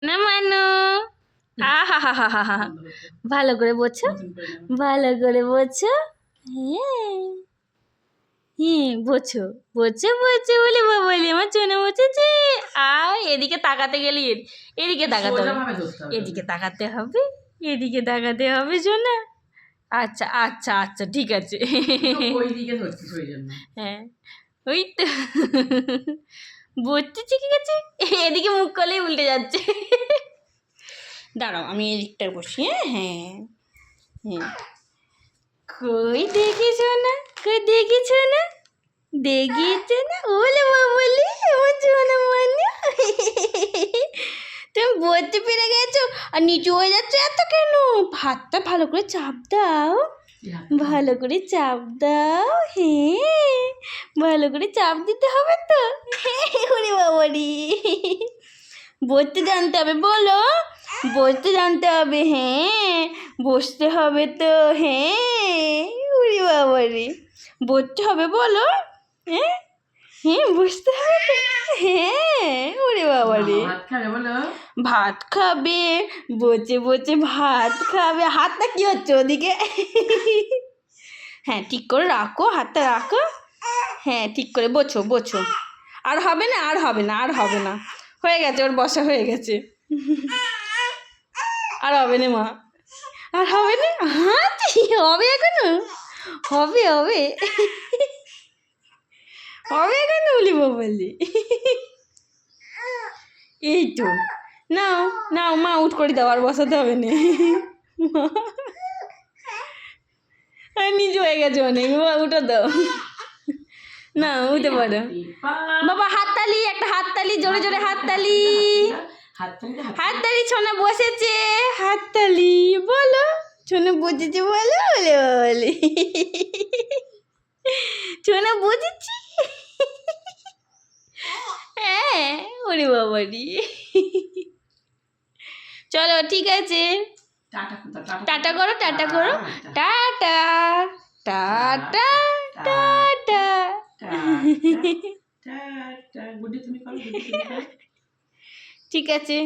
না মানো আহা হা হা হা হা, ভালো করে বোঝো, ভালো করে বোঝো। হ্যাঁ হ্যাঁ, বোঝো বোঝো বোঝো বলে বলি আমার চোনা বোঝেছে। আয় এদিকে তাকাতে গেলি, এদিকে তাকাতে হবে, এদিকে তাকাতে হবে, এদিকে তাকাতে হবে সোনা। আচ্ছা আচ্ছা আচ্ছা ঠিক আছে। হ্যাঁ ওই তো বসতে শিখে গেছে, এদিকে মুখ করলেই উল্টে যাচ্ছে। দাঁড়াও আমি এদিকটা বসি। হ্যাঁ হ্যাঁ, কই দেখেছো না, কই দেখেছো না, দেখিয়েছে না, ওলে বাবলি আমার সোনা মানে। তুমি বলতে পেরে গেছো আর নিচু হয়ে যাচ্ছে এত কেন? ভাতটা ভালো করে চাপ দাও, ভালো করে চাপ দাও। হ্যাঁ ভালো করে চাপ দিতে হবে তো। ওরে বাবারি, বসতে জানতে হবে, বলো বসতে জানতে হবে। হ্যাঁ বসতে হবে তো। হ্যাঁ ওরে বাবারি, বসতে হবে বলো। হ্যাঁ হ্যাঁ বুঝতে হবে তো। হ্যাঁ ওরে বাবারি, ভাত খাবে, বসে বসে ভাত খাবে। হাতটা কি হচ্ছে ওদিকে? হ্যাঁ ঠিক করে রাখো, হাতটা রাখো। হ্যাঁ ঠিক করে বোঝো বোঝো। আর হবে না, আর হবে না, আর হবে না, হয়ে গেছে, ওর বসা হয়ে গেছে। আর হবে না মা, আর হবে না। হ্যাঁ হবে এখনো, হবে হবে হবে এখনো বলি বলি। এই তো নাও নাও মা উঠ করে দাও, আর বসাতে হবে না। আর নিজে হয়ে গেছে অনেক, উঠে দাও না, উঠে পারো বাবা। হাততালি, একটা হাততালি, জোরে জোরে হাততালি, হাততালি। ছোনা বসেছে, হাততালি বলো, ছোনা বুঝেছে বলো, বলে বলে ছোনা বুঝেছি। হ্যাঁ ওরে বাবারি, চলো ঠিক আছে, টাটা করো, টাটা করো, টাটা টাটা টাটা। ঠিক আছে।